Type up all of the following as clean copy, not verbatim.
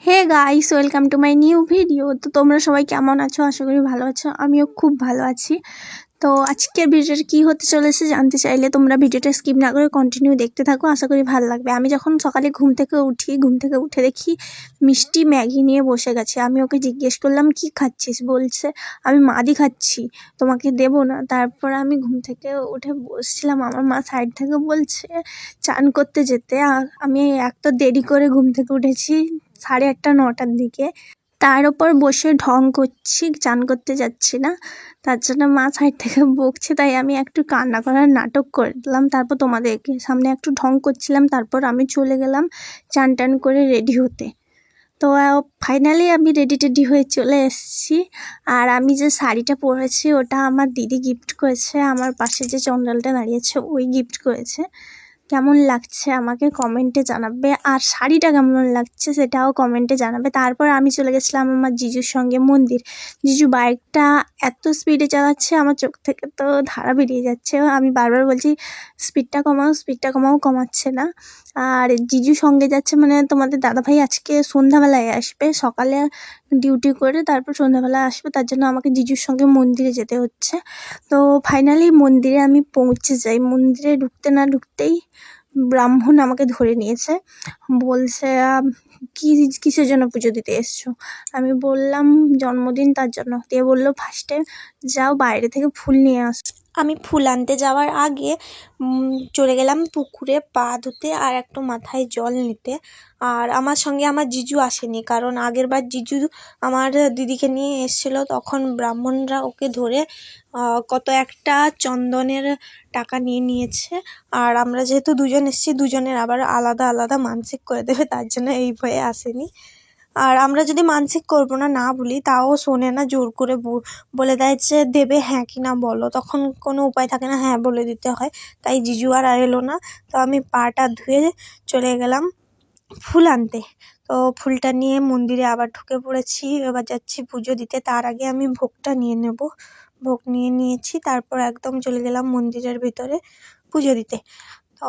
Hey guys, welcome to my new video. তো তোমরা সবাই কেমন আছো? আশা করি ভালো আছো। আমিও খুব ভালো আছি। তো আজকের ভিডিওটা কি হতে চলেছে জানতে চাইলে তোমরা ভিডিওটা স্কিপ না করে কন্টিনিউ দেখতে থাকো, আশা করি ভালো লাগবে। আমি যখন সকালে ঘুম থেকে উঠে দেখি মিষ্টি ম্যাগি নিয়ে বসে গেছে। আমি ওকে জিজ্ঞেস করলাম কি খাচ্ছিস? বলছে আমি মাদি খাচ্ছি, তোমাকে দেবো না। তারপর আমি ঘুম থেকে উঠে বসছিলাম, আমার মা সাইড থেকে বলছে চান করতে যেতে। আমি এক তো দেরি করে ঘুম থেকে উঠেছি, 8:30 9টার দিকে। তার উপর বসে ঢং করছি, চান করতে যাচ্ছি না, তার জন্য মা সাইড থেকে বকছে। তাই আমি একটু কান্না করার নাটক করে দিলাম। তারপর তোমাদেরকে সামনে একটু ঢং করছিলাম। তারপর আমি চলে গেলাম চান টান করে রেডি হতে। তো ফাইনালি আমি রেডি টেডি হয়ে চলে এসেছি। আর আমি যে শাড়িটা পরেছি ওটা আমার দিদি গিফট করেছে। আমার পাশে যে চন্ডালটা দাঁড়িয়েছে ওই গিফট করেছে। কেমন লাগছে আমাকে কমেন্টে জানাবে, আর শাড়িটা কেমন লাগছে সেটাও কমেন্টে জানাবে। তারপর আমি চলে গেছিলাম আমার জিজুর সঙ্গে মন্দির। জিজু বাইকটা এত স্পিডে চালাচ্ছে, আমার চোখ থেকে তো ধারা বেরিয়ে যাচ্ছে। আমি বারবার বলছি স্পিডটা কমাও, কমাচ্ছে না। আর জিজু সঙ্গে যাচ্ছে মানে তোমাদের দাদাভাই আজকে সন্ধ্যাবেলায় আসবে, সকালে ডিউটি করে তারপর সন্ধ্যাবেলায় আসবে, তার জন্য আমাকে জিজুর সঙ্গে মন্দিরে যেতে হচ্ছে। তো ফাইনালি মন্দিরে আমি পৌঁছে যাই। মন্দিরে ঢুকতে না ঢুকতেই ব্রাহ্মণ আমাকে ধরে নিয়েছে, বলছে কিসের জন্য পুজো দিতে এসছো? আমি বললাম জন্মদিন, তার জন্য। দিয়ে বললো ফার্স্টে যাও বাইরে থেকে ফুল নিয়ে আস। আমি ফুল আনতে যাওয়ার আগে চলে গেলাম পুকুরে পা ধুতে আর একটু মাথায় জল নিতে। আর আমার সঙ্গে আমার জিজু আসেনি, কারণ আগেরবার জিজু আমার দিদিকে নিয়ে এসেছিলো, তখন ব্রাহ্মণরা ওকে ধরে কত একটা চন্দনের টাকা নিয়ে নিয়েছে। আর আমরা যেহেতু দুজন এসেছি, দুজনের আবার আলাদা আলাদা মানসিক করে দেবে, তার জন্য এই ভয়ে আসেনি। আর আমরা যদি মানসিক করবো না বলি তাও শোনে না, জোর করে বলে দেয় যে দেবে হ্যাঁ কি না বলো। তখন কোনো উপায় থাকে না, হ্যাঁ বলে দিতে হয়। তাই জিজু আর এলো না। তো আমি পাটা ধুয়ে চলে গেলাম ফুল আনতে। তো ফুলটা নিয়ে মন্দিরে আবার ঢুকে পড়েছি, এবার যাচ্ছি পুজো দিতে। তার আগে আমি ভোগটা নিয়ে নেব। ভোগ নিয়েছি, তারপর একদম চলে গেলাম মন্দিরের ভিতরে পুজো দিতে। তো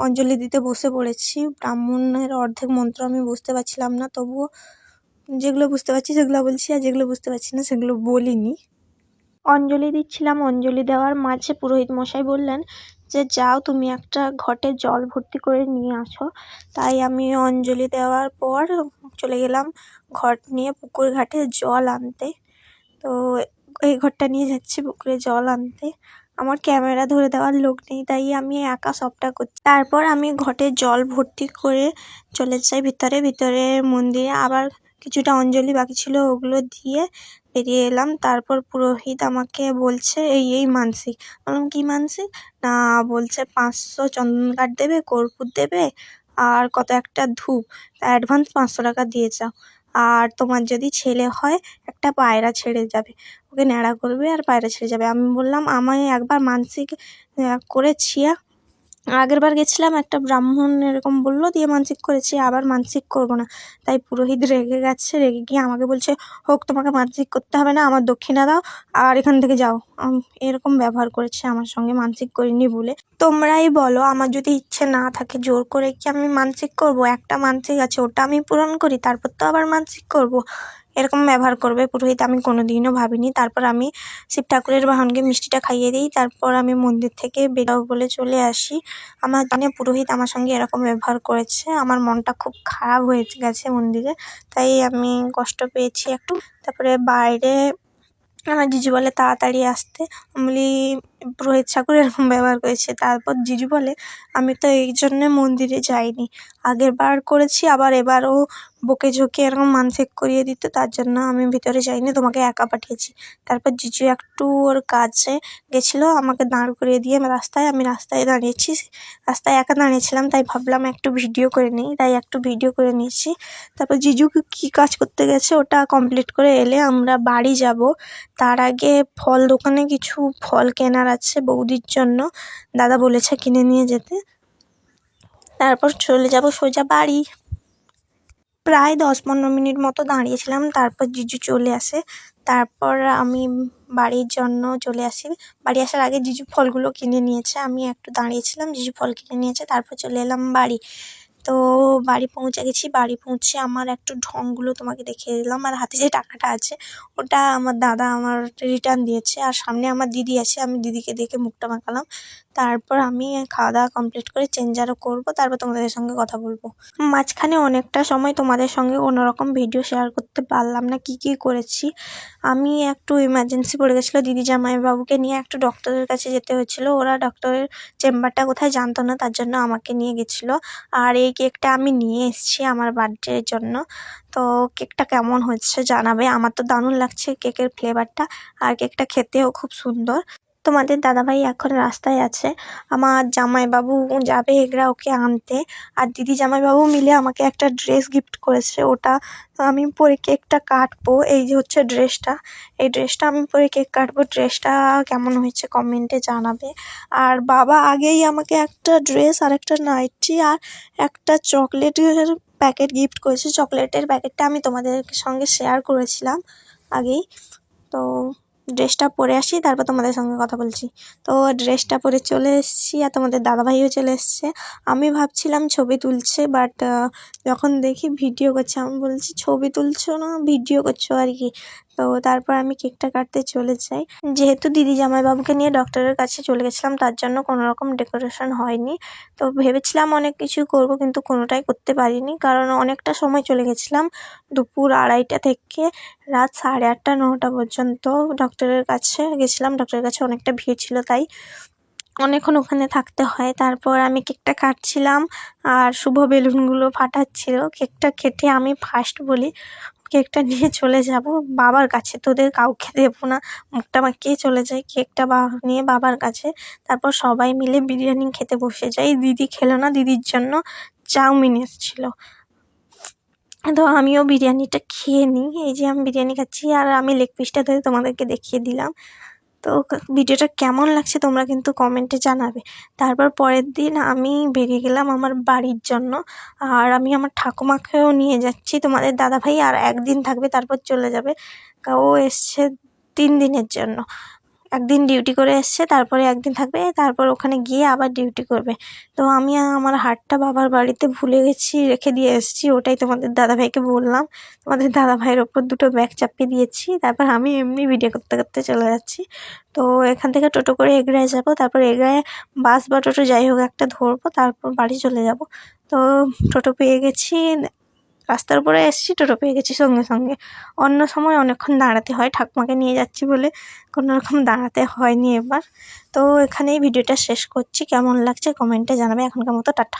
অঞ্জলি দিতে বসে পড়েছি। ব্রাহ্মণের অর্ধেক মন্ত্র আমি বুঝতে পারছিলাম না, তবুও যেগুলো বুঝতে পারছি সেগুলো বলছি, আর যেগুলো বুঝতে পারছি না সেগুলো বলিনি। অঞ্জলি দিচ্ছিলাম, অঞ্জলি দেওয়ার মাঝে পুরোহিত মশাই বললেন যে যাও তুমি একটা ঘটে জল ভর্তি করে নিয়ে আসো। তাই আমি অঞ্জলি দেওয়ার পর চলে গেলাম ঘট নিয়ে পুকুর ঘাটে জল আনতে। তো এই ঘরটা নিয়ে যাচ্ছি পুকুরে জল আনতে। আমার ক্যামেরা ধরে দেওয়ার লোক নেই, তাই আমি একা সবটা করছি। তারপর আমি ঘটে জল ভর্তি করে চলে যাই ভিতরে মন্দিরে। আবার কিছুটা অঞ্জলি বাকি ছিল, ওগুলো দিয়ে বেরিয়ে এলাম। তারপর পুরোহিত আমাকে বলছে এই মানসিক। বললাম কি মানসিক? না, বলছে 500 চন্দন কাঠ দেবে, কর্পূর দেবে আর কত একটা ধূপ, অ্যাডভান্স 500 টাকা দিয়ে যাও। আর তোমার যদি ছেলে হয় একটা পায়রা ছেড়ে যাবে, ওকে ন্যাড়া করবে আর পায়রা ছেড়ে যাবে। আমি বললাম আমি একবার মানসিক করেছি, আগের বার গেছিলাম একটা ব্রাহ্মণ এরকম বললো, দিয়ে মানসিক করেছি, আবার মানসিক করব না। তাই পুরোহিত রেগে গেছে, রেগে গিয়ে আমাকে বলছে হোক তোমাকে মানসিক করতে হবে না, আমার দক্ষিণা দাও আর এখান থেকে যাও। এরকম ব্যবহার করেছে আমার সঙ্গে, মানসিক করিনি বলে। তোমরাই বলো, আমার যদি ইচ্ছে না থাকে জোর করে কি আমি মানসিক করব? একটা মানসিক আছে, ওটা আমি পূরণ করি, তারপর তো আবার মানসিক করব। এরকম ব্যবহার করবে পুরোহিত আমি কোনোদিনও ভাবিনি। তারপর আমি শিব ঠাকুরের বাহনকে মিষ্টিটা খাইয়ে দিই, তারপর আমি মন্দির থেকে বেরাও বলে চলে আসি। আমার জানে পুরোহিত আমার সঙ্গে এরকম ব্যবহার করেছে, আমার মনটা খুব খারাপ হয়ে গেছে মন্দিরে, তাই আমি কষ্ট পেয়েছি একটু। তারপরে বাইরে আমার জিজু বলে তাড়াতাড়ি আসতে। আমি বলি পুরোহিত ঠাকুর এরকম ব্যবহার করেছে। তারপর জিজু বলে আমি তো এই জন্যে মন্দিরে যাইনি, আগের বার করেছি, আবার এবারও বকে ঝোঁকে এরকম মানসিক করিয়ে দিত, তার জন্য আমি ভিতরে যাইনি, তোমাকে একা পাঠিয়েছি। তারপর জিজু একটু ওর কাছে গেছিলো, আমাকে দাঁড় করিয়ে দিয়ে আমি রাস্তায় দাঁড়িয়েছি, রাস্তায় একা দাঁড়িয়েছিলাম, তাই ভাবলাম একটু ভিডিও করে নিই, তাই একটু ভিডিও করে নিয়েছি। তারপর জিজু কী কাজ করতে গেছে ওটা কমপ্লিট করে এলে আমরা বাড়ি যাব। তার আগে ফল দোকানে কিছু ফল কেনার আছে বৌদির জন্য, দাদা বলেছে কিনে নিয়ে যেতে। তারপর চলে যাব সোজা বাড়ি। প্রায় 10-15 মিনিট মতো দাঁড়িয়েছিলাম, তারপর জিজু চলে আসে। তারপর আমি বাড়ির জন্য চলে আসি। বাড়ি আসার আগে জিজু ফলগুলো কিনে নিয়েছে, আমি একটু দাঁড়িয়েছিলাম, জিজু ফল কিনে নিয়েছে, তারপর চলে এলাম বাড়ি। তো বাড়ি পৌঁছে গেছি। বাড়ি পৌঁছে আমার একটু ঢংগুলো তোমাকে দেখিয়ে দিলাম। আর হাতে যে টাকাটা আছে ওটা আমার দাদা আমার রিটার্ন দিয়েছে। আর সামনে আমার দিদি আছে, আমি দিদিকে দেখে মুখটা মাখালাম। তারপর আমি খাওয়া দাওয়া কমপ্লিট করে চেঞ্জ আরও করবো, তারপর তোমাদের সঙ্গে কথা বলবো। মাঝখানে অনেকটা সময় তোমাদের সঙ্গে কোনোরকম ভিডিও শেয়ার করতে পারলাম না, কি কি করেছি। আমি একটু ইমার্জেন্সি পড়ে গেছিলো, দিদি জামাইবাবুকে নিয়ে একটু ডক্টরের কাছে যেতে হয়েছিল। ওরা ডক্টরের চেম্বারটা কোথায় জানতো না, তার জন্য আমাকে নিয়ে গেছিলো। আর এই কেকটা আমি নিয়ে এসেছি আমার বার্থডের জন্য। তো কেকটা কেমন হচ্ছে জানাবে। আমার তো দারুণ লাগছে কেকের ফ্লেভারটা, আর কেকটা খেতেও খুব সুন্দর। তোমাদের দাদাভাই এখন রাস্তায় আছে, আমার জামাইবাবু যাবে এগরা ওকে আনতে। আর দিদি জামাইবাবু মিলে আমাকে একটা ড্রেস গিফট করেছে, ওটা আমি পরে কেকটা কাটবো। এই যে হচ্ছে ড্রেসটা, এই ড্রেসটা আমি পরে কেক কাটবো। ড্রেসটা কেমন হয়েছে কমেন্টে জানাবে। আর বাবা আগেই আমাকে একটা ড্রেস আর একটা নাইটি আর একটা চকলেটের প্যাকেট গিফট করেছে। চকলেটের প্যাকেটটা আমি তোমাদের সঙ্গে শেয়ার করেছিলাম আগেই। তো ড্রেসটা পরে আসি, তারপর তোমাদের সঙ্গে কথা বলছি। তো ড্রেসটা পরে চলে এসেছি, আর তোমাদের দাদাভাইও চলে এসছে। আমি ভাবছিলাম ছবি তুলছে, বাট যখন দেখি ভিডিও করছে, আমি বলছি ছবি তুলছো না ভিডিও করছো আর কি। তো তারপর আমি কেকটা কাটতে চলে যাই। যেহেতু দিদি জামাইবাবুকে নিয়ে ডক্টরের কাছে চলে গেছিলাম, তার জন্য কোনো রকম ডেকোরেশন হয়নি। তো ভেবেছিলাম অনেক কিছু করব, কিন্তু কোনোটাই করতে পারিনি, কারণ অনেকটা সময় চলে গেছিলাম। দুপুর 2:30 থেকে রাত 8:30 9টা পর্যন্ত ডক্টরের কাছে গেছিলাম। ডক্টরের কাছে অনেকটা ভিড় ছিল, তাই অনেকক্ষণ ওখানে থাকতে হয়। তারপর আমি কেকটা কাটছিলাম আর শুভ বেলুনগুলো ফাটাচ্ছিল। কেকটা কেটে আমি ফার্স্ট বলি কেকটা নিয়ে চলে যাব বাবার কাছে, তোদের কাউকে দেবো না। মুখটা মাখিয়ে চলে যাই কেকটা নিয়ে বাবার কাছে। তারপর সবাই মিলে বিরিয়ানি খেতে বসে যাই। দিদি খেলো না, দিদির জন্য চাউমিন এসেছিল। তো আমিও বিরিয়ানিটা খেয়ে নিই। এই যে আমি বিরিয়ানি খাচ্ছি, আর আমি লেগ পিসটা ধরে তোমাদেরকে দেখিয়ে দিলাম। তো ভিডিওটা কেমন লাগছে তোমরা কিন্তু কমেন্টে জানাবে। তারপর পরের দিন আমি বেরিয়ে গেলাম আমার বাড়ির জন্য। আর আমি আমার ঠাকুমাকেও নিয়ে যাচ্ছি। তোমাদের দাদাভাই আর একদিন থাকবে, তারপর চলে যাবে। ও এসছে 3 দিনের জন্য। একদিন ডিউটি করে এসছে, তারপরে একদিন থাকবে, তারপর ওখানে গিয়ে আবার ডিউটি করবে। তো আমি আমার হারটা বাবার বাড়িতে ভুলে গেছি, রেখে দিয়ে এসেছি। ওটাই তোমাদের দাদাভাইকে বললাম। তোমাদের দাদাভাইয়ের ওপর 2টো ব্যাগ চাপিয়ে দিয়েছি। তারপর আমি এমনি ভিডিও করতে করতে চলে যাচ্ছি। তো এখান থেকে টোটো করে এগরায় যাব, তারপর এগরায় বাস বা টোটো যাই হোক একটা ধরবো, তারপর বাড়ি চলে যাব। তো টোটো পেয়ে গেছি, রাস্তার উপরে এসেছি, টোটো পেয়ে গেছি সঙ্গে সঙ্গে। অন্য সময় অনেকক্ষণ দাঁড়াতে হয়, ঠাকুমাকে নিয়ে যাচ্ছি বলে কোনো রকম দাঁড়াতে হয়নি এবার। তো এখানেই ভিডিওটা শেষ করছি। কেমন লাগছে কমেন্টে জানাবে। এখনকার মতো টাটা।